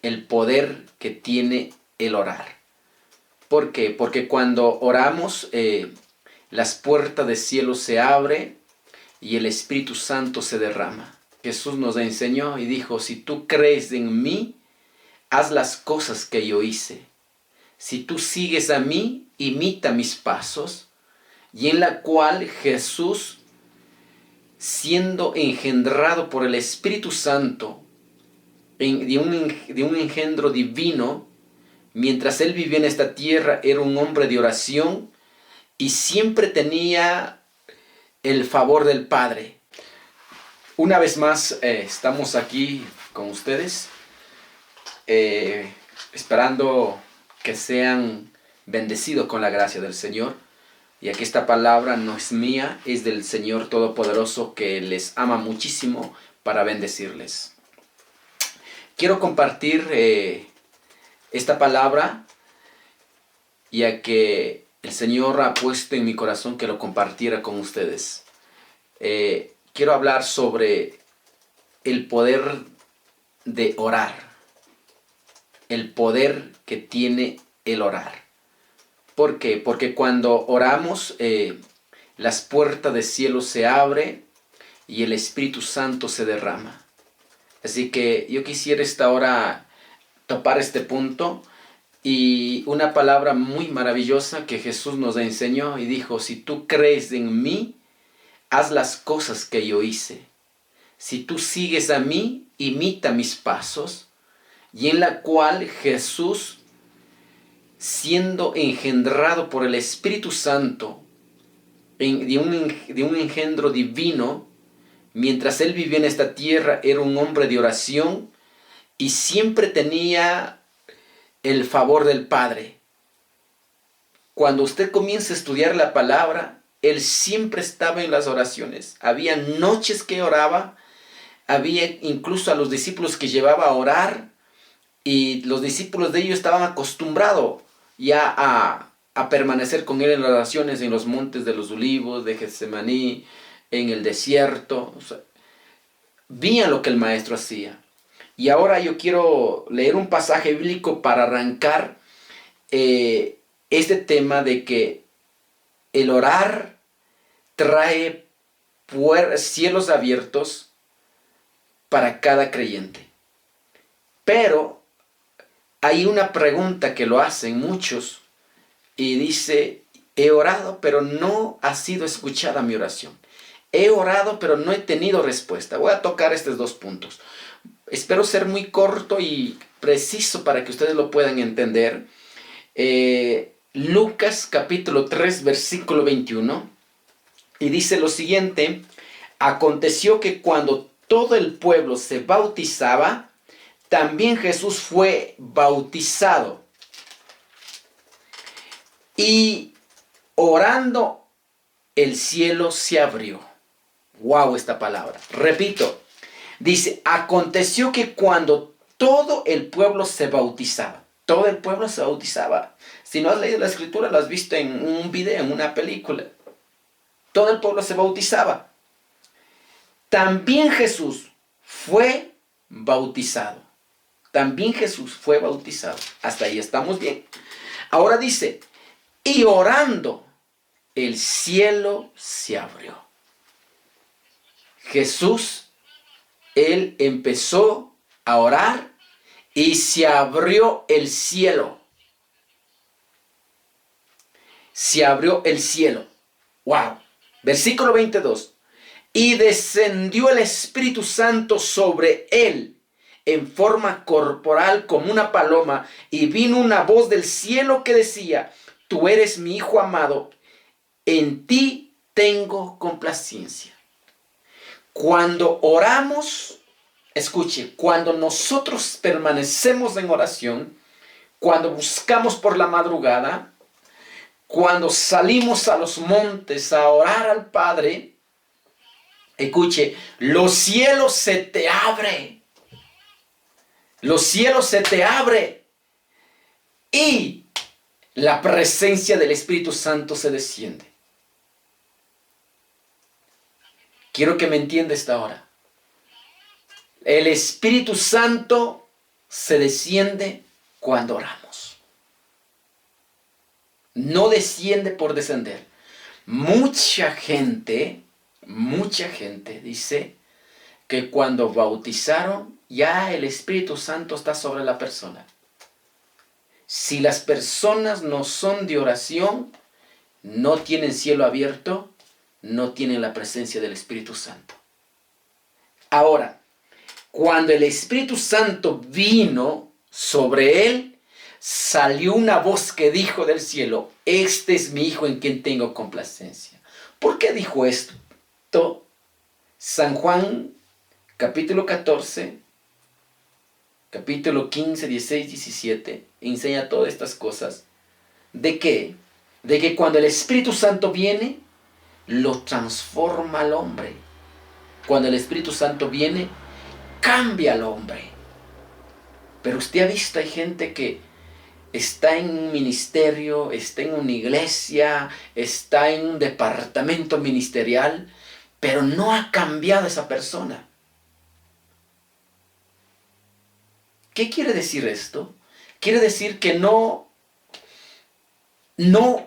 el poder que tiene el orar. ¿Por qué? Porque cuando oramos, las puertas del cielo se abren y el Espíritu Santo se derrama. Jesús nos enseñó y dijo, si tú crees en mí, haz las cosas que yo hice. Si tú sigues a mí, imita mis pasos. Y en la cual Jesús, siendo engendrado por el Espíritu Santo, de un engendro divino, mientras él vivía en esta tierra, era un hombre de oración y siempre tenía el favor del Padre. Una vez más, estamos aquí con ustedes, esperando que sean bendecidos con la gracia del Señor. Y aquí esta palabra no es mía, es del Señor Todopoderoso que les ama muchísimo para bendecirles. Quiero compartir esta palabra, ya que el Señor ha puesto en mi corazón que lo compartiera con ustedes. Quiero hablar sobre el poder de orar, el poder que tiene el orar. ¿Por qué? Porque cuando oramos, las puertas del cielo se abren y el Espíritu Santo se derrama. Así que yo quisiera esta hora topar este punto y una palabra muy maravillosa que Jesús nos enseñó y dijo, si tú crees en mí, haz las cosas que yo hice. Si tú sigues a mí, imita mis pasos. Y en la cual Jesús, siendo engendrado por el Espíritu Santo, de un engendro divino, mientras él vivía en esta tierra, era un hombre de oración y siempre tenía el favor del Padre. Cuando usted comienza a estudiar la palabra, él siempre estaba en las oraciones. Había noches que oraba, había incluso a los discípulos que llevaba a orar y los discípulos de ellos estaban acostumbrados ya a permanecer con él en las oraciones en los montes de los olivos, de Getsemaní, en el desierto. O sea, veían lo que el maestro hacía. Y ahora yo quiero leer un pasaje bíblico para arrancar este tema de que el orar trae cielos abiertos para cada creyente. Pero hay una pregunta que lo hacen muchos y dice, he orado pero no ha sido escuchada mi oración. He orado pero no he tenido respuesta. Voy a tocar estos dos puntos. Espero ser muy corto y preciso para que ustedes lo puedan entender. Lucas capítulo 3 versículo 21 y dice lo siguiente, aconteció que cuando todo el pueblo se bautizaba, también Jesús fue bautizado. Y orando, el cielo se abrió. Wow, esta palabra. Repito, dice, aconteció que cuando todo el pueblo se bautizaba, todo el pueblo se bautizaba. Si no has leído la escritura, lo has visto en un video, en una película. Todo el pueblo se bautizaba. También Jesús fue bautizado. También Jesús fue bautizado. Hasta ahí estamos bien. Ahora dice, y orando, el cielo se abrió. Jesús, él empezó a orar y se abrió el cielo. Se abrió el cielo. Wow. Versículo 22. Y descendió el Espíritu Santo sobre él en forma corporal como una paloma, y vino una voz del cielo que decía, tú eres mi Hijo amado, en ti tengo complacencia. Cuando oramos, escuche, cuando nosotros permanecemos en oración, cuando buscamos por la madrugada, cuando salimos a los montes a orar al Padre, escuche, los cielos se te abren. Los cielos se te abren y la presencia del Espíritu Santo se desciende. Quiero que me entienda esta hora. El Espíritu Santo se desciende cuando oramos. No desciende por descender. Mucha gente dice que cuando bautizaron, ya el Espíritu Santo está sobre la persona. Si las personas no son de oración, no tienen cielo abierto, no tienen la presencia del Espíritu Santo. Ahora, cuando el Espíritu Santo vino sobre él, salió una voz que dijo del cielo: este es mi Hijo en quien tengo complacencia. ¿Por qué dijo esto? San Juan, capítulo 14, capítulo 15, 16, 17, enseña todas estas cosas. ¿De qué? De que cuando el Espíritu Santo viene, lo transforma al hombre. Cuando el Espíritu Santo viene, cambia al hombre. Pero usted ha visto, hay gente que está en un ministerio, está en una iglesia, está en un departamento ministerial, pero no ha cambiado esa persona. ¿Qué quiere decir esto? Quiere decir que no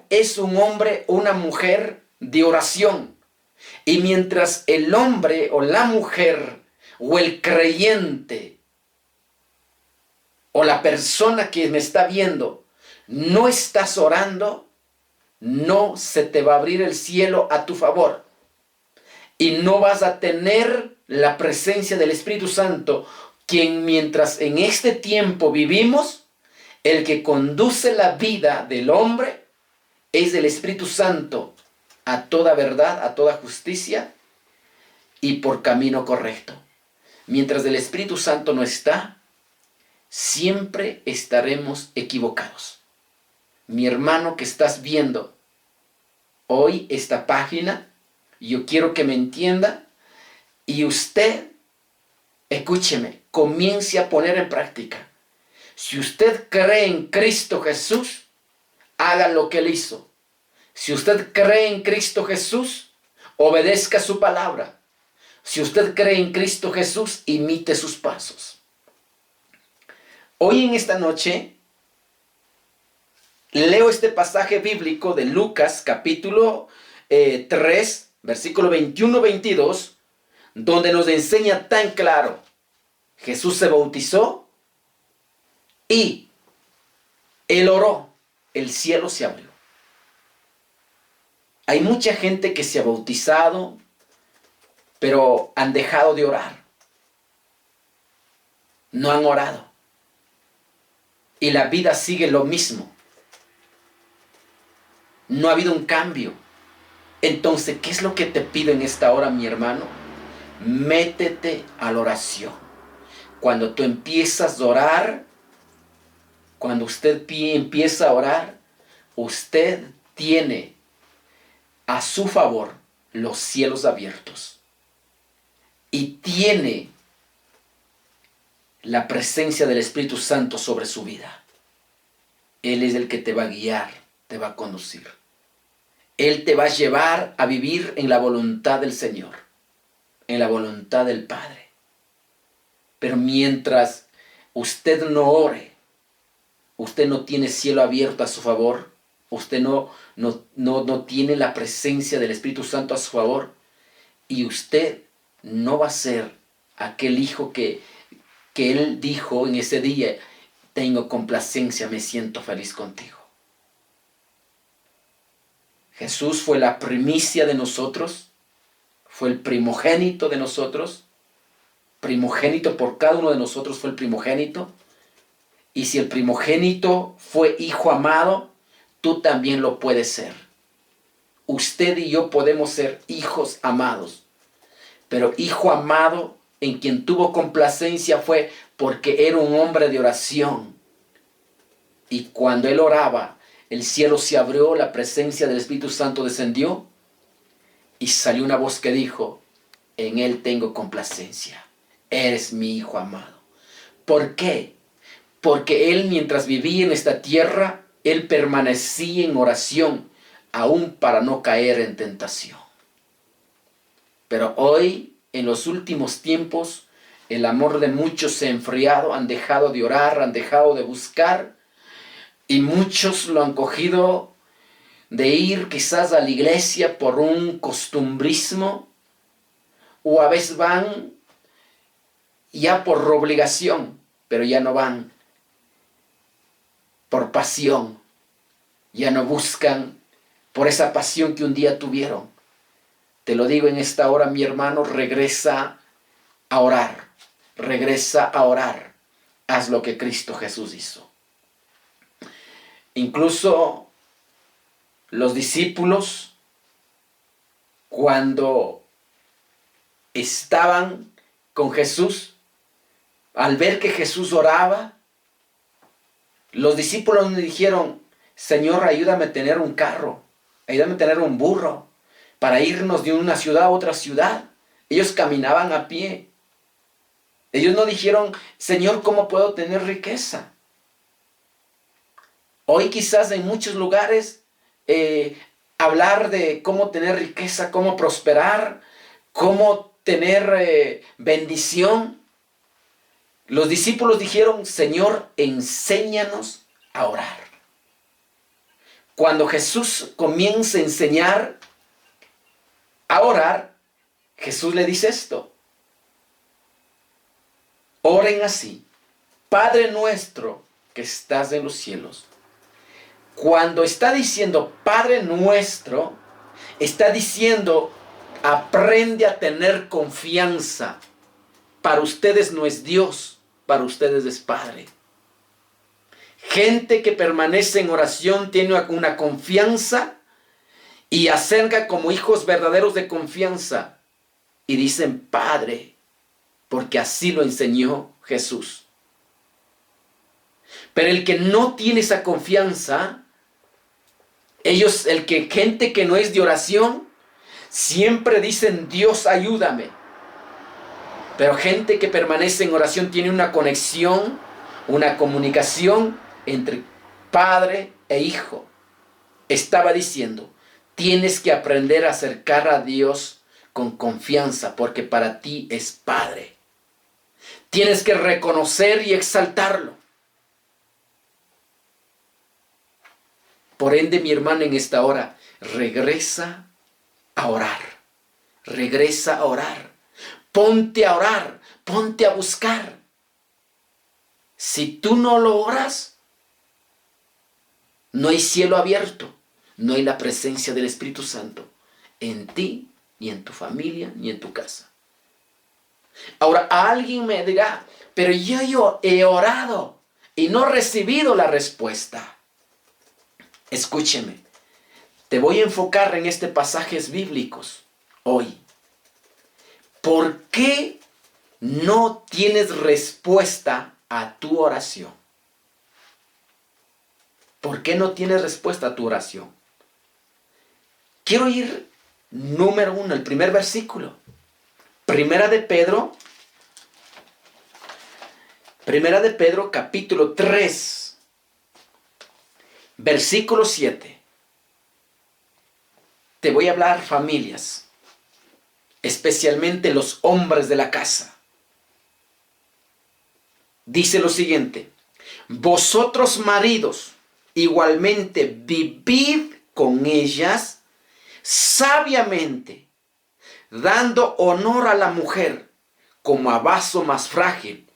es un hombre o una mujer de oración. Y mientras el hombre o la mujer o el creyente o la persona que me está viendo no estás orando, no se te va a abrir el cielo a tu favor. Y no vas a tener la presencia del Espíritu Santo, quien mientras en este tiempo vivimos, el que conduce la vida del hombre es el Espíritu Santo a toda verdad, a toda justicia y por camino correcto. Mientras el Espíritu Santo no está, siempre estaremos equivocados. Mi hermano que estás viendo hoy esta página, yo quiero que me entienda y usted, escúcheme, comience a poner en práctica. Si usted cree en Cristo Jesús, haga lo que Él hizo. Si usted cree en Cristo Jesús, obedezca su palabra. Si usted cree en Cristo Jesús, imite sus pasos. Hoy en esta noche, leo este pasaje bíblico de Lucas, capítulo 3, versículo 21-22, donde nos enseña tan claro. Jesús se bautizó y Él oró, el cielo se abrió. Hay mucha gente que se ha bautizado, pero han dejado de orar. No han orado. Y la vida sigue lo mismo. No ha habido un cambio. Entonces, ¿qué es lo que te pido en esta hora, mi hermano? Métete a la oración. Cuando tú empiezas a orar, cuando usted empieza a orar, usted tiene a su favor los cielos abiertos. Y tiene la presencia del Espíritu Santo sobre su vida. Él es el que te va a guiar, te va a conducir. Él te va a llevar a vivir en la voluntad del Señor, en la voluntad del Padre. Pero mientras usted no ore, usted no tiene cielo abierto a su favor, usted no tiene la presencia del Espíritu Santo a su favor, y usted no va a ser aquel hijo que Él dijo en ese día: tengo complacencia, me siento feliz contigo. Jesús fue la primicia de nosotros, fue el primogénito de nosotros, primogénito por cada uno de nosotros fue el primogénito. Y si el primogénito fue hijo amado, tú también lo puedes ser. Usted y yo podemos ser hijos amados. Pero hijo amado en quien tuvo complacencia fue porque era un hombre de oración. Y cuando él oraba, el cielo se abrió, la presencia del Espíritu Santo descendió y salió una voz que dijo: en él tengo complacencia. Eres mi hijo amado. ¿Por qué? Porque él, mientras vivía en esta tierra, él permanecía en oración, aún para no caer en tentación. Pero hoy, en los últimos tiempos, El amor de muchos se ha enfriado, han dejado de orar, han dejado de buscar, y muchos lo han cogido de ir quizás a la iglesia por un costumbrismo, o a veces van ya por obligación, pero ya no van por pasión, ya no buscan por esa pasión que un día tuvieron. Te lo digo en esta hora, mi hermano, regresa a orar, regresa a orar, haz lo que Cristo Jesús hizo. Incluso los discípulos, cuando estaban con Jesús, al ver que Jesús oraba, los discípulos le dijeron: Señor, ayúdame a tener un carro, ayúdame a tener un burro, para irnos de una ciudad a otra ciudad. Ellos caminaban a pie. Ellos no dijeron: Señor, ¿cómo puedo tener riqueza? Hoy quizás en muchos lugares hablar de cómo tener riqueza, cómo prosperar, cómo tener bendición. Los discípulos dijeron: Señor, enséñanos a orar. Cuando Jesús comienza a enseñar a orar, Jesús le dice esto: oren así: Padre nuestro que estás en los cielos. Cuando está diciendo Padre nuestro, está diciendo: aprende a tener confianza. Para ustedes no es Dios, para ustedes es Padre. Gente que permanece en oración tiene una confianza y acerca como hijos verdaderos de confianza. Y dicen Padre, porque así lo enseñó Jesús. Pero el que no tiene esa confianza, gente que no es de oración, siempre dicen Dios ayúdame. Pero gente que permanece en oración tiene una conexión, una comunicación entre padre e hijo. Estaba diciendo, tienes que aprender a acercar a Dios con confianza, porque para ti es Padre. Tienes que reconocer y exaltarlo. Por ende, mi hermana, en esta hora, regresa a orar. Regresa a orar. Ponte a orar. Ponte a buscar. Si tú no lo oras, no hay cielo abierto. No hay la presencia del Espíritu Santo en ti, ni en tu familia, ni en tu casa. Ahora, alguien me dirá, pero yo he orado y no he recibido la respuesta. Escúcheme, te voy a enfocar en este pasajes bíblicos hoy. ¿Por qué no tienes respuesta a tu oración? ¿Por qué no tienes respuesta a tu oración? Quiero ir, número 1, el primer versículo. Primera de Pedro, capítulo 3, versículo 7. Te voy a hablar, familias, especialmente los hombres de la casa. Dice lo siguiente: vosotros maridos, igualmente vivid con ellas sabiamente, dando honor a la mujer como a vaso más frágil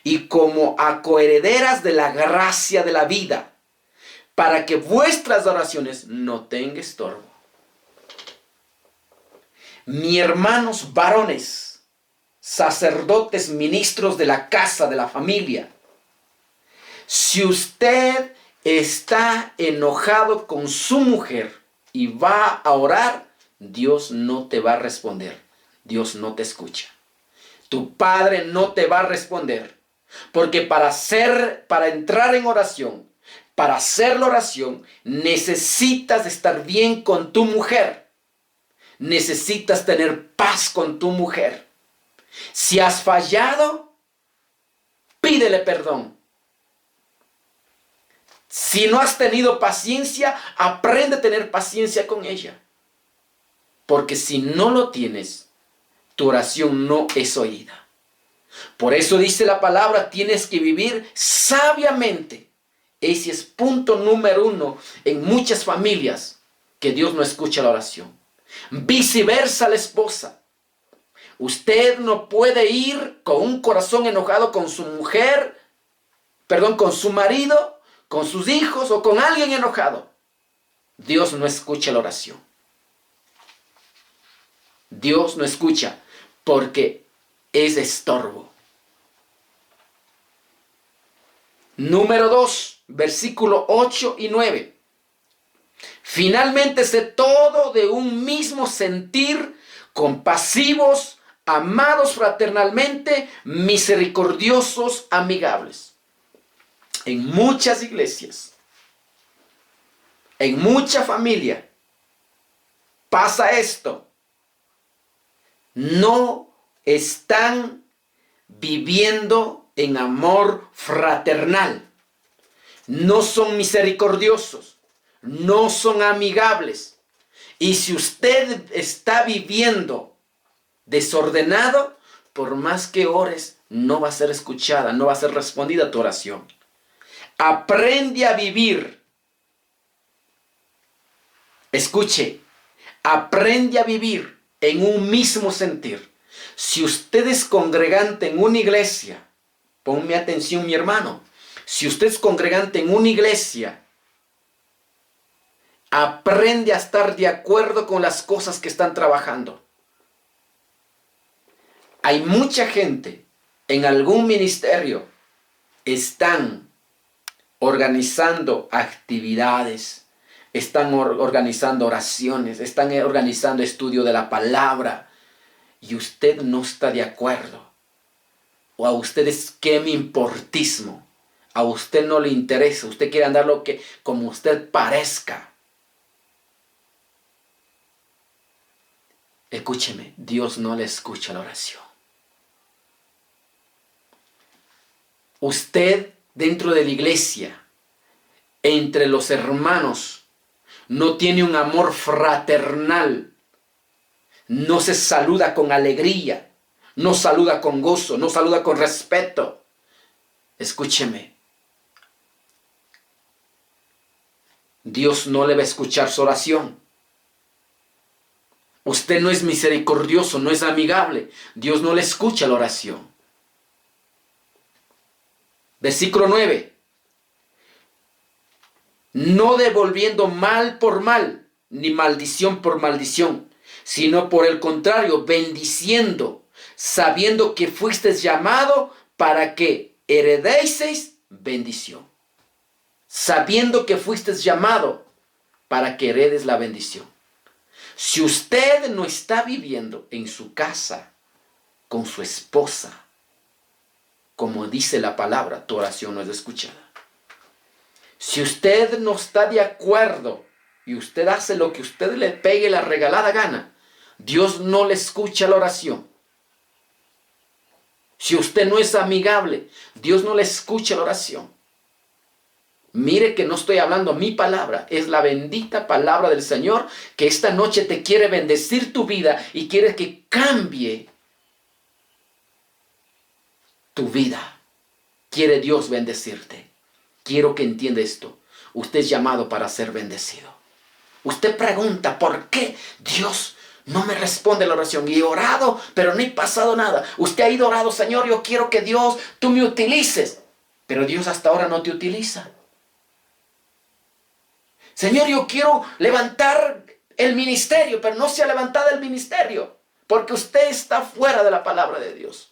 y como a coherederas de la gracia de la vida, para que vuestras oraciones no tengan estorbo. Mis hermanos varones, sacerdotes, ministros de la casa, de la familia, si usted está enojado con su mujer y va a orar, Dios no te va a responder. Dios no te escucha. Tu padre no te va a responder. Porque para entrar en oración, para hacer la oración, necesitas estar bien con tu mujer. Necesitas tener paz con tu mujer. Si has fallado, pídele perdón. Si no has tenido paciencia, aprende a tener paciencia con ella. Porque si no lo tienes, tu oración no es oída. Por eso dice la palabra, tienes que vivir sabiamente. Ese es punto número 1 en muchas familias, que Dios no escucha la oración. Viceversa la esposa. Usted no puede ir con un corazón enojado con su mujer, con su marido, con sus hijos o con alguien enojado. Dios no escucha la oración. Dios no escucha porque es estorbo. Número 2, versículo 8 y 9. Finalmente, sé todo de un mismo sentir, compasivos, amados fraternalmente, misericordiosos, amigables. En muchas iglesias, en mucha familia, pasa esto. No están viviendo en amor fraternal. No son misericordiosos. No son amigables. Y si usted está viviendo desordenado, por más que ores, no va a ser escuchada, no va a ser respondida tu oración. Aprende a vivir. Escuche, aprende a vivir en un mismo sentir. Si usted es congregante en una iglesia, ponme atención, mi hermano. Si usted es congregante en una iglesia, aprende a estar de acuerdo con las cosas que están trabajando. Hay mucha gente en algún ministerio, están organizando actividades, están organizando oraciones, están organizando estudio de la palabra, y usted no está de acuerdo. O a usted es que me importismo. A usted no le interesa. Usted quiere andar como usted parezca. Escúcheme, Dios no le escucha la oración. Usted dentro de la iglesia, entre los hermanos, no tiene un amor fraternal. No se saluda con alegría, no saluda con gozo, no saluda con respeto. Escúcheme. Dios no le va a escuchar su oración. Usted no es misericordioso, no es amigable. Dios no le escucha la oración. Versículo 9. No devolviendo mal por mal, ni maldición por maldición, sino por el contrario, bendiciendo, sabiendo que fuisteis llamado para que heredéis bendición. Sabiendo que fuisteis llamado para que heredes la bendición. Si usted no está viviendo en su casa con su esposa, como dice la palabra, tu oración no es escuchada. Si usted no está de acuerdo y usted hace lo que usted le pegue la regalada gana, Dios no le escucha la oración. Si usted no es amigable, Dios no le escucha la oración. Mire que no estoy hablando mi palabra, es la bendita palabra del Señor que esta noche te quiere bendecir tu vida y quiere que cambie tu vida. Quiere Dios bendecirte. Quiero que entienda esto. Usted es llamado para ser bendecido. Usted pregunta, ¿por qué Dios no me responde la oración? Y he orado, pero no he pasado nada. Usted ha ido orado, Señor, yo quiero que Dios, tú me utilices. Pero Dios hasta ahora no te utiliza. Señor, yo quiero levantar el ministerio, pero no se ha levantado el ministerio, porque usted está fuera de la palabra de Dios.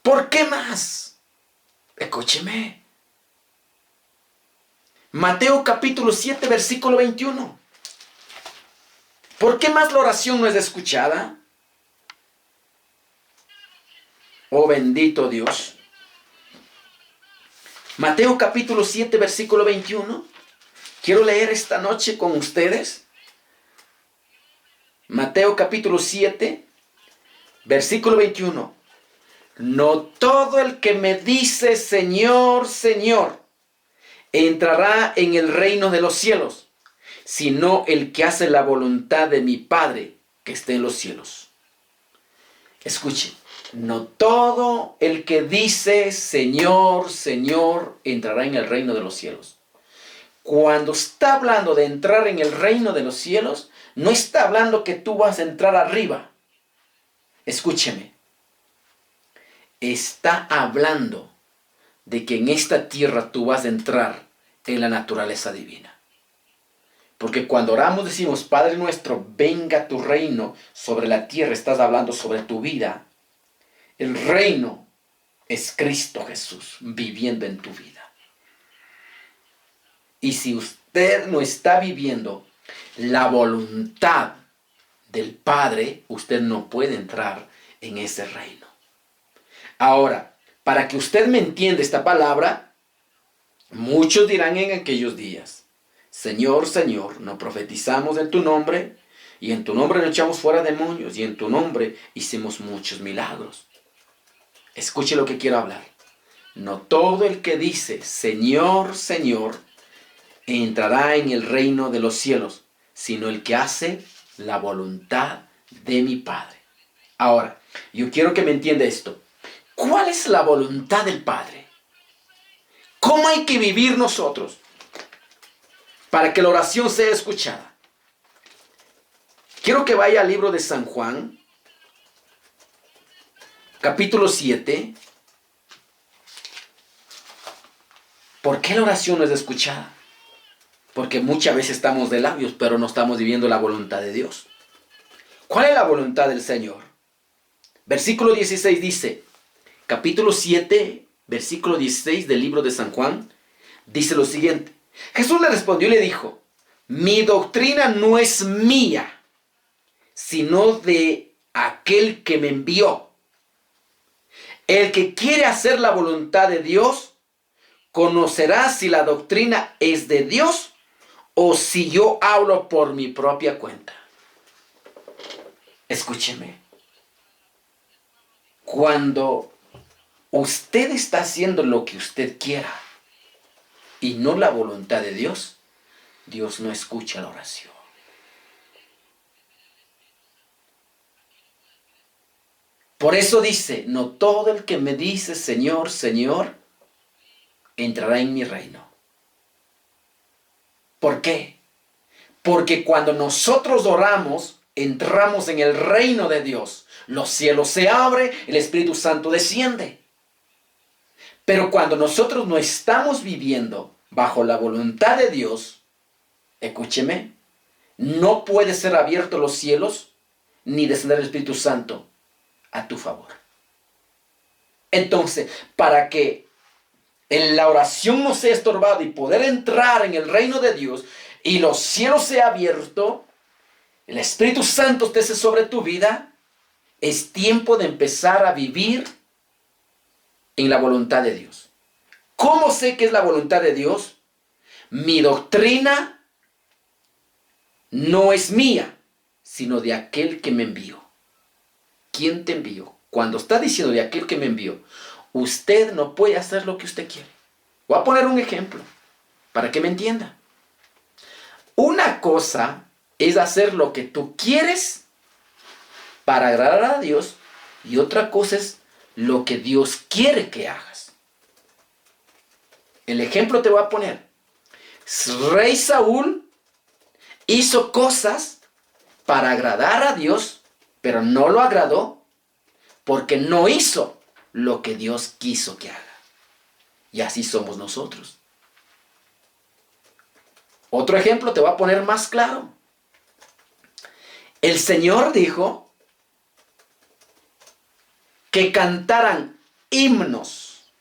¿Por qué más? Escúcheme. Mateo capítulo 7, versículo 21. ¿Por qué más la oración no es escuchada? Oh bendito Dios. Mateo capítulo 7, versículo 21. Quiero leer esta noche con ustedes. Mateo capítulo 7, versículo 21. No todo el que me dice Señor, Señor, entrará en el reino de los cielos, sino el que hace la voluntad de mi Padre que está en los cielos. Escuche, no todo el que dice Señor, Señor, entrará en el reino de los cielos. Cuando está hablando de entrar en el reino de los cielos, no está hablando que tú vas a entrar arriba. Escúcheme. Está hablando de que en esta tierra tú vas a entrar en la naturaleza divina. Porque cuando oramos decimos, Padre nuestro, venga tu reino sobre la tierra, estás hablando sobre tu vida. El reino es Cristo Jesús viviendo en tu vida. Y si usted no está viviendo la voluntad del Padre, usted no puede entrar en ese reino. Ahora, para que usted me entienda esta palabra, muchos dirán en aquellos días, Señor, Señor, no profetizamos en tu nombre, y en tu nombre no echamos fuera demonios, y en tu nombre hicimos muchos milagros. Escuche lo que quiero hablar. No todo el que dice, Señor, Señor, entrará en el reino de los cielos, sino el que hace la voluntad de mi Padre. Ahora, yo quiero que me entienda esto. ¿Cuál es la voluntad del Padre? ¿Cómo hay que vivir nosotros para que la oración sea escuchada? Quiero que vaya al libro de San Juan, capítulo 7. ¿Por qué la oración no es escuchada? Porque muchas veces estamos de labios, pero no estamos viviendo la voluntad de Dios. ¿Cuál es la voluntad del Señor? Versículo 16 dice, capítulo 7, versículo 16 del libro de San Juan, dice lo siguiente. Jesús le respondió y le dijo, mi doctrina no es mía, sino de aquel que me envió. El que quiere hacer la voluntad de Dios, conocerá si la doctrina es de Dios o si yo hablo por mi propia cuenta. Escúcheme. Cuando usted está haciendo lo que usted quiera y no la voluntad de Dios, Dios no escucha la oración. Por eso dice, no todo el que me dice Señor, Señor, entrará en mi reino. ¿Por qué? Porque cuando nosotros oramos, entramos en el reino de Dios. Los cielos se abren, el Espíritu Santo desciende. Pero cuando nosotros no estamos viviendo bajo la voluntad de Dios, escúcheme, no puede ser abiertos los cielos ni descender el Espíritu Santo a tu favor. Entonces, para que en la oración no sea estorbada y poder entrar en el reino de Dios y los cielos sea abierto, el Espíritu Santo esté sobre tu vida, es tiempo de empezar a vivir en la voluntad de Dios. ¿Cómo sé que es la voluntad de Dios? Mi doctrina no es mía, sino de aquel que me envió. ¿Quién te envió? Cuando está diciendo de aquel que me envió, usted no puede hacer lo que usted quiere. Voy a poner un ejemplo para que me entienda. Una cosa es hacer lo que tú quieres para agradar a Dios y otra cosa es lo que Dios quiere que hagas. El ejemplo te voy a poner. Rey Saúl hizo cosas para agradar a Dios, pero no lo agradó porque no hizo lo que Dios quiso que haga. Y así somos nosotros. Otro ejemplo te voy a poner más claro. El Señor dijo que cantaran himnos,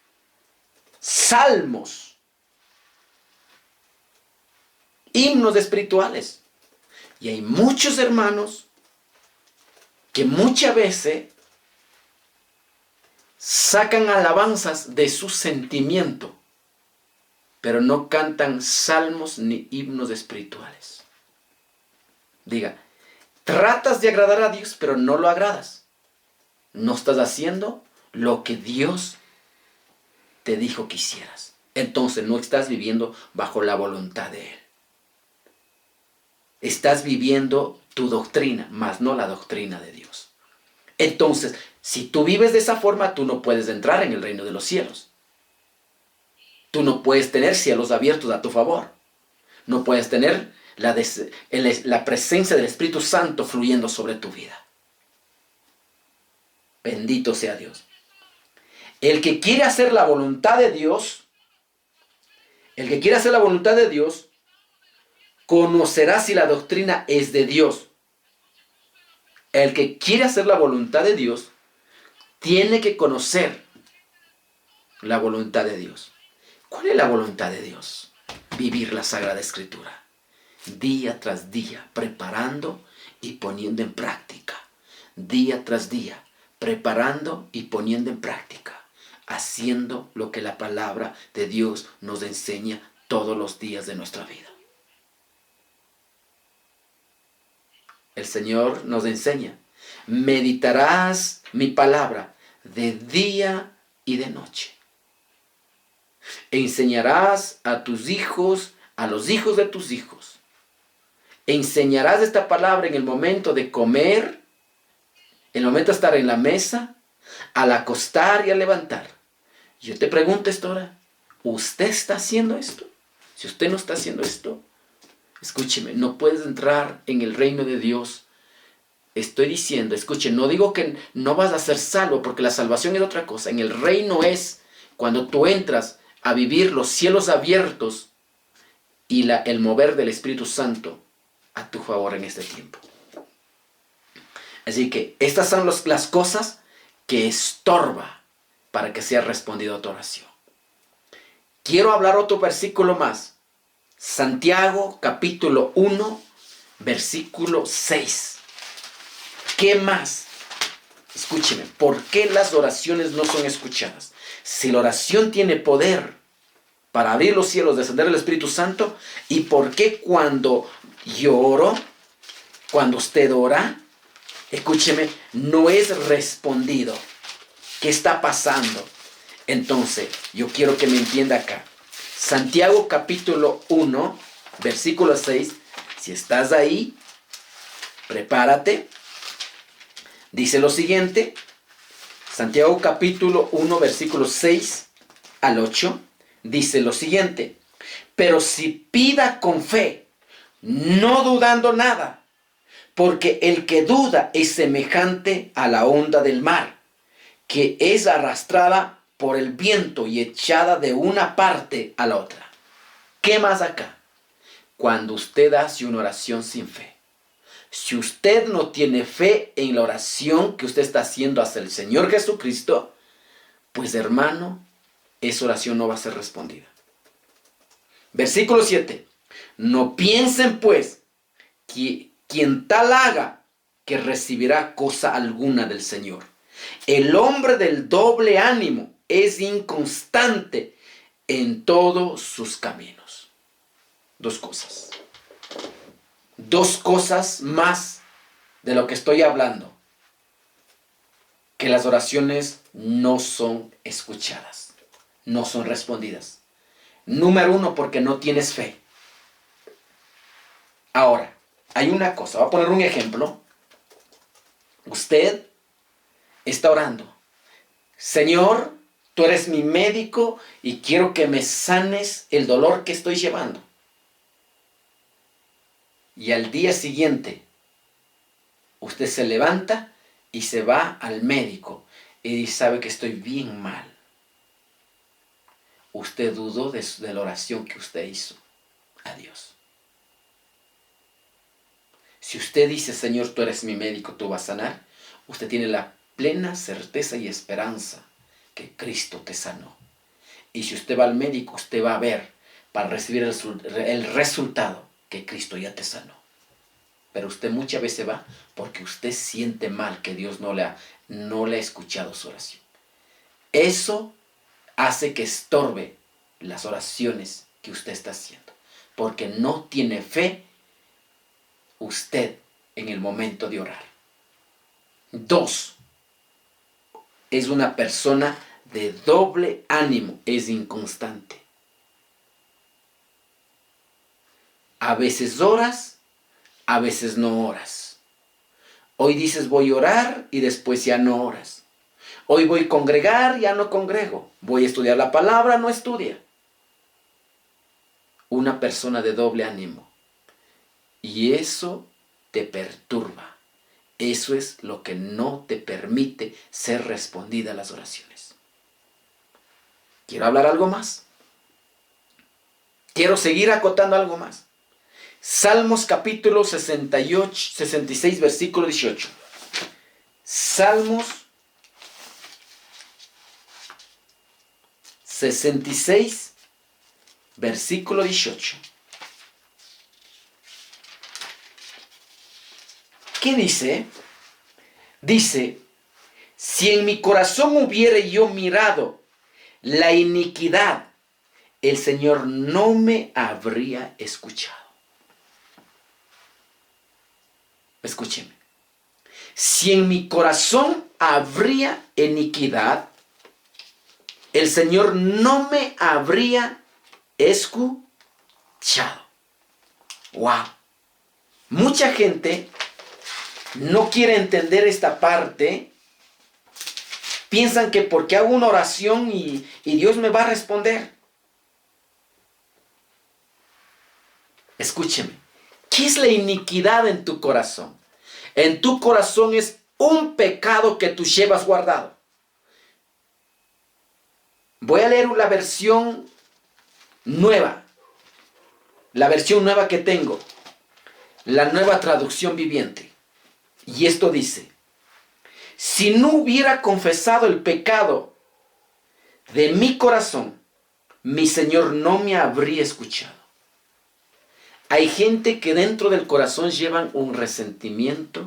salmos, himnos espirituales. Y hay muchos hermanos que muchas veces sacan alabanzas de su sentimiento, pero no cantan salmos ni himnos espirituales. Diga, tratas de agradar a Dios, pero no lo agradas. No estás haciendo lo que Dios te dijo que hicieras. Entonces no estás viviendo bajo la voluntad de Él. Estás viviendo tu doctrina, mas no la doctrina de Dios. Entonces, Si tú vives de esa forma, tú no puedes entrar en el reino de los cielos. Tú no puedes tener cielos abiertos a tu favor. No puedes tener la presencia del Espíritu Santo fluyendo sobre tu vida. Bendito sea Dios. El que quiere hacer la voluntad de Dios, conocerá si la doctrina es de Dios. El que quiere hacer la voluntad de Dios, tiene que conocer la voluntad de Dios. ¿Cuál es la voluntad de Dios? Vivir la Sagrada Escritura. Día tras día, preparando y poniendo en práctica. Día tras día, preparando y poniendo en práctica. Haciendo lo que la palabra de Dios nos enseña todos los días de nuestra vida. El Señor nos enseña: meditarás mi palabra de día y de noche. Enseñarás a tus hijos, a los hijos de tus hijos. Enseñarás esta palabra en el momento de comer, en el momento de estar en la mesa, al acostar y al levantar. Yo te pregunto esto ahora: ¿usted está haciendo esto? Si usted no está haciendo esto, escúcheme, no puedes entrar en el reino de Dios. Estoy diciendo, escuche, no digo que no vas a ser salvo, porque la salvación es otra cosa. En el reino es cuando tú entras a vivir los cielos abiertos y el mover del Espíritu Santo a tu favor en este tiempo. Así que estas son las cosas que estorba para que sea respondido a tu oración. Quiero hablar otro versículo más. Santiago capítulo 1, versículo 6. ¿Qué más? Escúcheme, ¿por qué las oraciones no son escuchadas? Si la oración tiene poder para abrir los cielos, descender el Espíritu Santo, ¿y por qué cuando yo oro, cuando usted ora, escúcheme, no es respondido? ¿Qué está pasando? Entonces, yo quiero que me entienda acá. Santiago capítulo 1, versículo 6. Si estás ahí, prepárate. Dice lo siguiente, Santiago capítulo 1, versículos 6 al 8, dice lo siguiente: pero si pida con fe, no dudando nada, porque el que duda es semejante a la onda del mar, que es arrastrada por el viento y echada de una parte a la otra. ¿Qué más acá? Cuando usted hace una oración sin fe, si usted no tiene fe en la oración que usted está haciendo hacia el Señor Jesucristo, pues hermano, esa oración no va a ser respondida. Versículo 7. No piensen pues que quien tal haga, que recibirá cosa alguna del Señor. El hombre del doble ánimo es inconstante en todos sus caminos. Dos cosas más de lo que estoy hablando: que las oraciones no son escuchadas, no son respondidas. Número 1, porque no tienes fe. Ahora, hay una cosa, voy a poner un ejemplo. Usted está orando: Señor, tú eres mi médico y quiero que me sanes el dolor que estoy llevando. Y al día siguiente, usted se levanta y se va al médico y sabe que estoy bien mal. Usted dudó de la oración que usted hizo a Dios. Si usted dice: Señor, tú eres mi médico, tú vas a sanar, usted tiene la plena certeza y esperanza que Cristo te sanó. Y si usted va al médico, usted va a ver, para recibir el resultado, que Cristo ya te sanó. Pero usted muchas veces va porque usted siente mal que Dios no le ha escuchado su oración. Eso hace que estorbe las oraciones que usted está haciendo, porque no tiene fe usted en el momento de orar. 2, es una persona de doble ánimo, es inconstante. A veces oras, a veces no oras. Hoy dices voy a orar y después ya no oras. Hoy voy a congregar, ya no congrego. Voy a estudiar la palabra, no estudia. Una persona de doble ánimo. Y eso te perturba. Eso es lo que no te permite ser respondida a las oraciones. Quiero hablar algo más. Quiero seguir acotando algo más. Salmos capítulo 66, versículo 18. Salmos 66, versículo 18. ¿Qué dice? Dice, si en mi corazón hubiere yo mirado la iniquidad, el Señor no me habría escuchado. Escúcheme. Si en mi corazón habría iniquidad, el Señor no me habría escuchado. ¡Wow! Mucha gente no quiere entender esta parte. Piensan que porque hago una oración y Dios me va a responder. Escúcheme. ¿Qué es la iniquidad en tu corazón? En tu corazón es un pecado que tú llevas guardado. Voy a leer la versión nueva. La versión nueva que tengo. La nueva traducción viviente. Y esto dice, si no hubiera confesado el pecado de mi corazón, mi Señor no me habría escuchado. Hay gente que dentro del corazón llevan un resentimiento,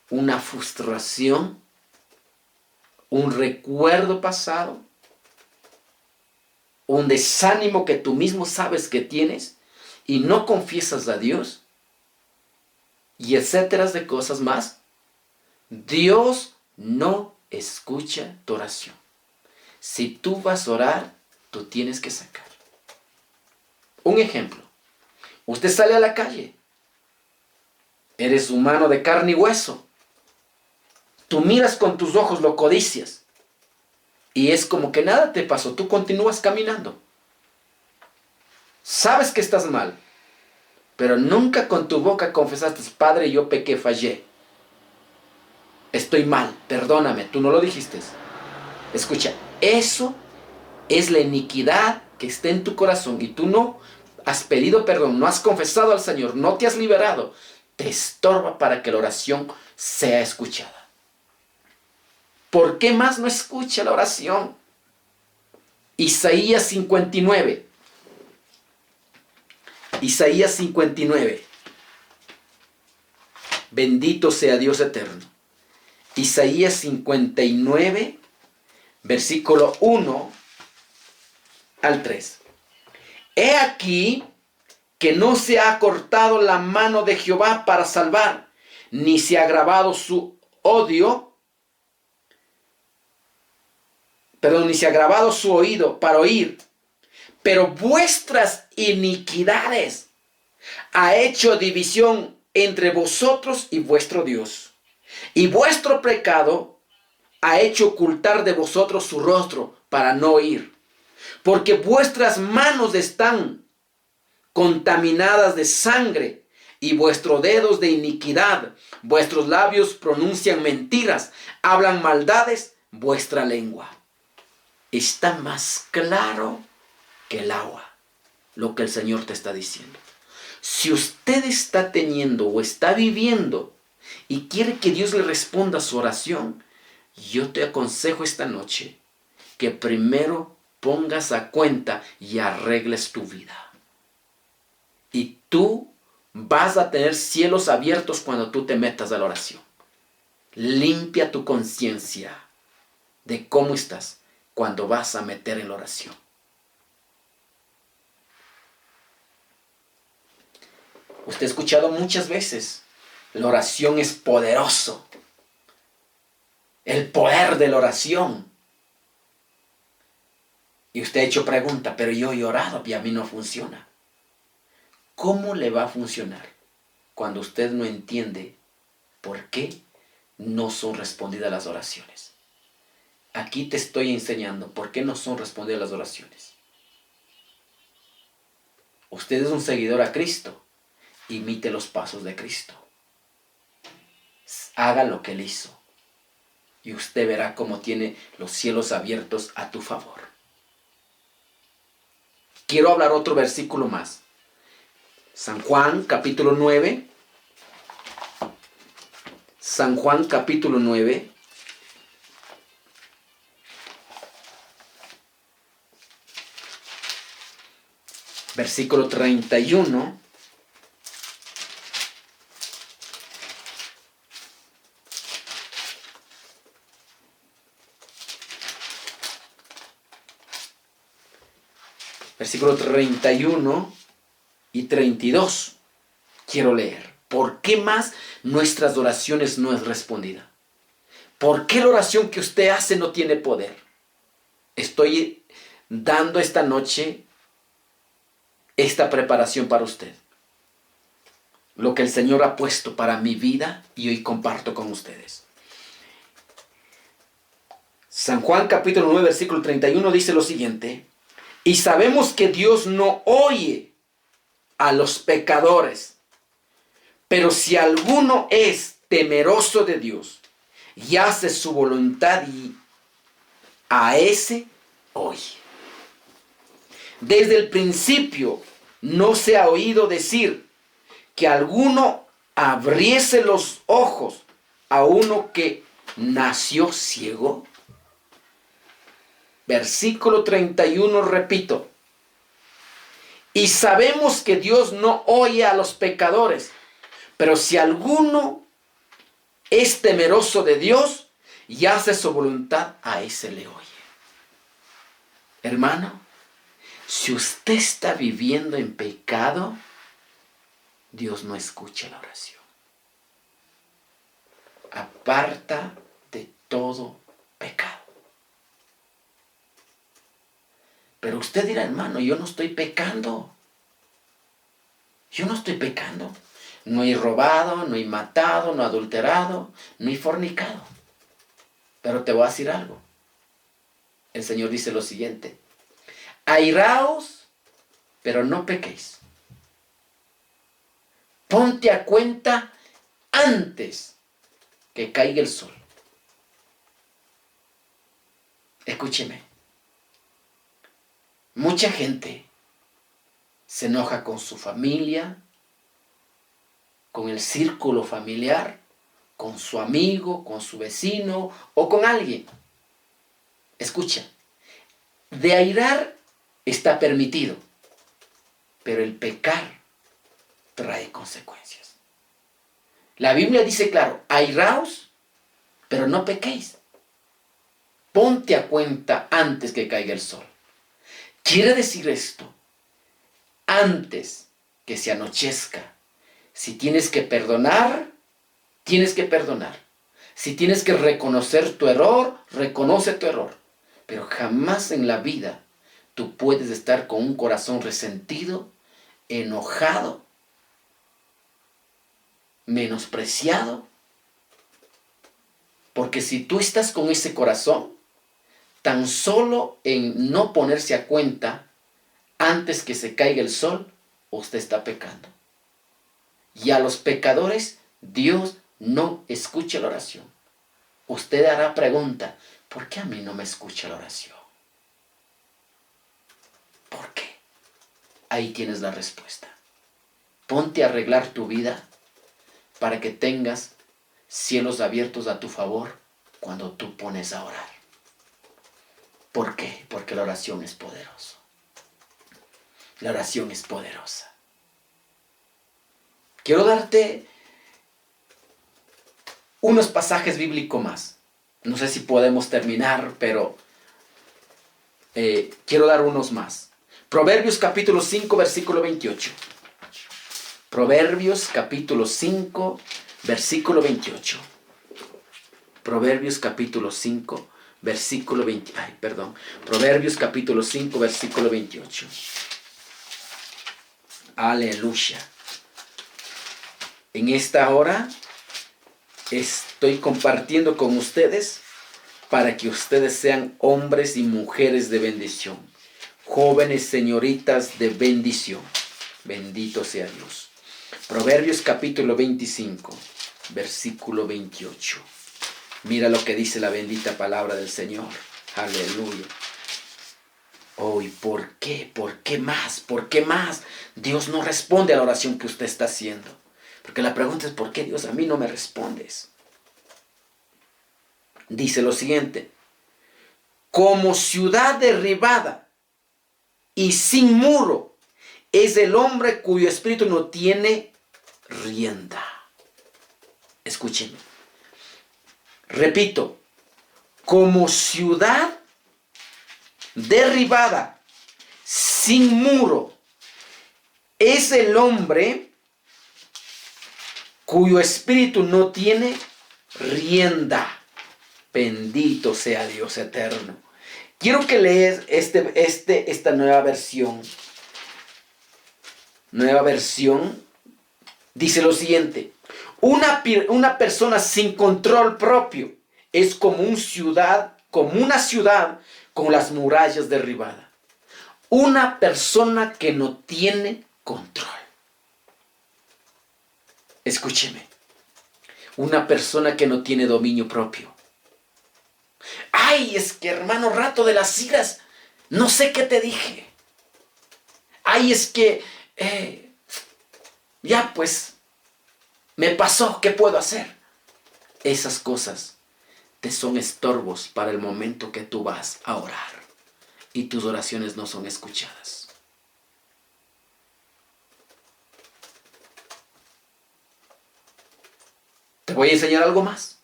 una frustración, un recuerdo pasado, un desánimo que tú mismo sabes que tienes y no confiesas a Dios, y etcétera de cosas más. Dios no escucha tu oración. Si tú vas a orar, tú tienes que sacar. Un ejemplo. Usted sale a la calle. Eres humano de carne y hueso. Tú miras con tus ojos, lo codicias. Y es como que nada te pasó. Tú continúas caminando. Sabes que estás mal. Pero nunca con tu boca confesaste, Padre, yo pequé, fallé. Estoy mal, perdóname. Tú no lo dijiste. Escucha, eso es la iniquidad que está en tu corazón. Y tú no has pedido perdón, no has confesado al Señor, no te has liberado. Te estorba para que la oración sea escuchada. ¿Por qué más no escucha la oración? Isaías 59. Isaías 59. Bendito sea Dios eterno. Isaías 59, versículo 1 al 3. He aquí que no se ha cortado la mano de Jehová para salvar, ni se ha agravado su odio, ni se ha agravado su oído para oír, pero vuestras iniquidades ha hecho división entre vosotros y vuestro Dios, y vuestro pecado ha hecho ocultar de vosotros su rostro para no oír, porque vuestras manos están contaminadas de sangre y vuestros dedos de iniquidad, vuestros labios pronuncian mentiras, hablan maldades, vuestra lengua. Está más claro que el agua lo que el Señor te está diciendo. Si usted está teniendo o está viviendo y quiere que Dios le responda a su oración, yo te aconsejo esta noche que primero pongas a cuenta y arregles tu vida. Y tú vas a tener cielos abiertos cuando tú te metas a la oración. Limpia tu conciencia de cómo estás cuando vas a meter en la oración. Usted ha escuchado muchas veces, la oración es poderoso. El poder de la oración. Y usted ha hecho pregunta, pero yo he orado y a mí no funciona. ¿Cómo le va a funcionar cuando usted no entiende por qué no son respondidas las oraciones. Aquí te estoy enseñando por qué no son respondidas las oraciones. Usted es un seguidor a Cristo. Imite los pasos de Cristo. Haga lo que Él hizo. Y usted verá cómo tiene los cielos abiertos a tu favor. Quiero hablar otro versículo más. San Juan capítulo 9. San Juan capítulo 9. Versículo 31. Versículo 31 y 32. Quiero leer. ¿Por qué más nuestras oraciones no es respondida? ¿Por qué la oración que usted hace no tiene poder? Estoy dando esta noche esta preparación para usted. Lo que el Señor ha puesto para mi vida y hoy comparto con ustedes. San Juan capítulo 9 versículo 31 dice lo siguiente. Y sabemos que Dios no oye a los pecadores. Pero si alguno es temeroso de Dios y hace su voluntad, y a ese oye. Desde el principio no se ha oído decir que alguno abriese los ojos a uno que nació ciego. Versículo 31, repito. Y sabemos que Dios no oye a los pecadores, pero si alguno es temeroso de Dios y hace su voluntad, a ese le oye. Hermano, si usted está viviendo en pecado, Dios no escucha la oración. Aparta de todo pecado. Pero usted dirá, hermano, yo no estoy pecando. Yo no estoy pecando. No he robado, no he matado, no he adulterado, no he fornicado. Pero te voy a decir algo. El Señor dice lo siguiente. Airaos, pero no pequéis. Ponte a cuenta antes que caiga el sol. Escúcheme. Mucha gente se enoja con su familia, con el círculo familiar, con su amigo, con su vecino o con alguien. Escucha, de airar está permitido, pero el pecar trae consecuencias. La Biblia dice claro, airaos, pero no pequéis. Ponte a cuenta antes que caiga el sol. Quiere decir esto, antes que se anochezca, si tienes que perdonar, tienes que perdonar. Si tienes que reconocer tu error, reconoce tu error. Pero jamás en la vida tú puedes estar con un corazón resentido, enojado, menospreciado. Porque si tú estás con ese corazón, tan solo en no ponerse a cuenta antes que se caiga el sol, usted está pecando. Y a los pecadores Dios no escucha la oración. Usted hará pregunta, ¿por qué a mí no me escucha la oración? ¿Por qué? Ahí tienes la respuesta. Ponte a arreglar tu vida para que tengas cielos abiertos a tu favor cuando tú pones a orar. ¿Por qué? Porque la oración es poderosa. La oración es poderosa. Quiero darte unos pasajes bíblicos más. No sé si podemos terminar, pero quiero dar unos más. Proverbios capítulo 5, versículo 28. Proverbios capítulo 5, versículo 28. Proverbios capítulo 5, versículo 20. Proverbios capítulo 5, versículo 28. Aleluya. En esta hora estoy compartiendo con ustedes para que ustedes sean hombres y mujeres de bendición. Jóvenes señoritas de bendición. Bendito sea Dios. Proverbios capítulo 25, versículo 28. Mira lo que dice la bendita palabra del Señor. Aleluya. Oh, ¿y por qué? ¿Por qué más? ¿Por qué más? Dios no responde a la oración que usted está haciendo. Porque la pregunta es, ¿por qué Dios a mí no me respondes? Dice lo siguiente. Como ciudad derribada y sin muro es el hombre cuyo espíritu no tiene rienda. Escúchenme. Repito. Como ciudad derribada sin muro es el hombre cuyo espíritu no tiene rienda. Bendito sea Dios eterno. Quiero que leas esta nueva versión. Nueva versión dice lo siguiente. Una persona sin control propio es como una ciudad con las murallas derribadas. Una persona que no tiene control. Escúcheme. Una persona que no tiene dominio propio. Ay, es que hermano, rato de las iras, no sé qué te dije. Ay, es que ya pues me pasó, ¿qué puedo hacer? Esas cosas te son estorbos para el momento que tú vas a orar y tus oraciones no son escuchadas. Te voy a enseñar algo más.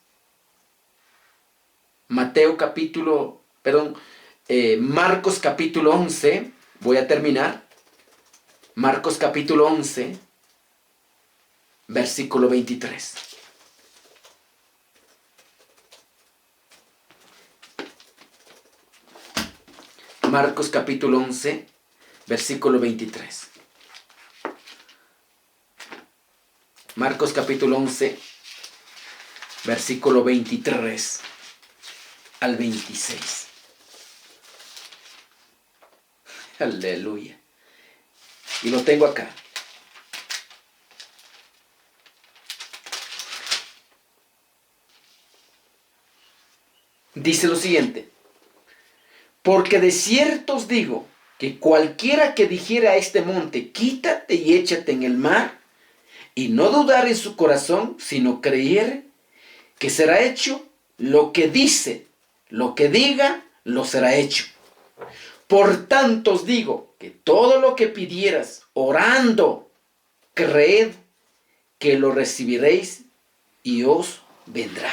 Marcos capítulo 11, voy a terminar. Marcos capítulo 11, versículo 23. Marcos capítulo 11, versículo 23. Marcos capítulo 11, versículo 23 al 26. Aleluya. Y lo tengo acá. Dice lo siguiente. Porque de cierto os digo que cualquiera que dijera a este monte, quítate y échate en el mar, y no dudar en su corazón, sino creyere que será hecho lo que dice, lo que diga, lo será hecho. Por tanto os digo que todo lo que pidieras orando, creed que lo recibiréis y os vendrá.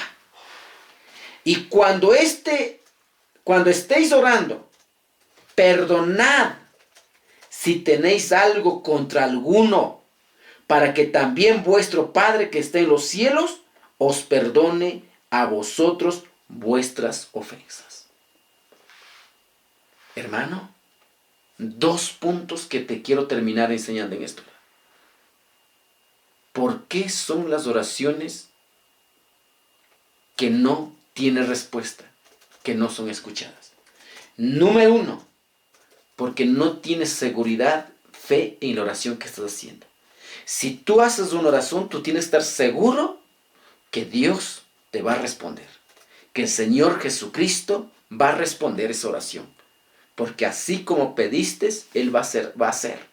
Y cuando estéis orando, perdonad si tenéis algo contra alguno, para que también vuestro Padre que está en los cielos os perdone a vosotros vuestras ofensas. Hermano, 2 puntos que te quiero terminar enseñando en esto. ¿Por qué son las oraciones que no tienen respuesta, que no son escuchadas? Número 1, porque no tienes seguridad, fe en la oración que estás haciendo. Si tú haces una oración, tú tienes que estar seguro que Dios te va a responder, que el Señor Jesucristo va a responder esa oración. Porque así como pediste, Él va a hacer.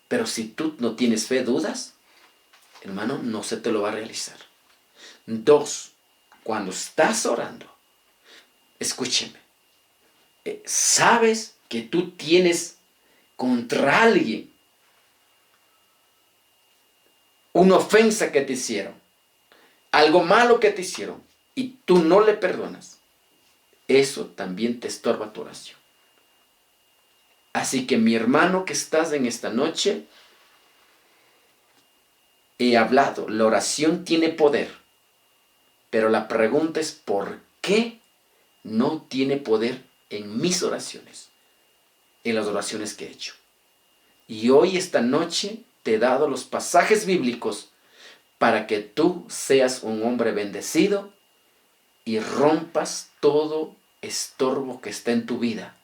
Pero si tú no tienes fe, dudas, hermano, no se te lo va a realizar. 2, cuando estás orando, escúcheme, sabes que tú tienes contra alguien una ofensa que te hicieron, algo malo que te hicieron, y tú no le perdonas. Eso también te estorba tu oración. Así que mi hermano que estás en esta noche, he hablado, la oración tiene poder, pero la pregunta es ¿por qué no tiene poder en mis oraciones? En las oraciones que he hecho. Y hoy, esta noche, te he dado los pasajes bíblicos para que tú seas un hombre bendecido y rompas todo estorbo que está en tu vida.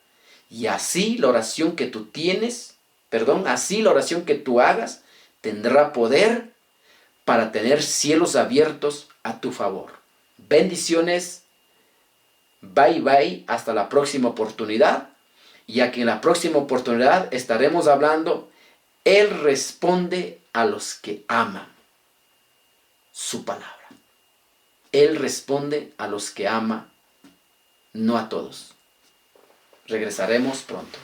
Y así la oración que tú así la oración que tú hagas tendrá poder para tener cielos abiertos a tu favor. Bendiciones. Bye bye. Hasta la próxima oportunidad. Ya que en la próxima oportunidad estaremos hablando, Él responde a los que aman su palabra. Él responde a los que ama, no a todos. Regresaremos pronto.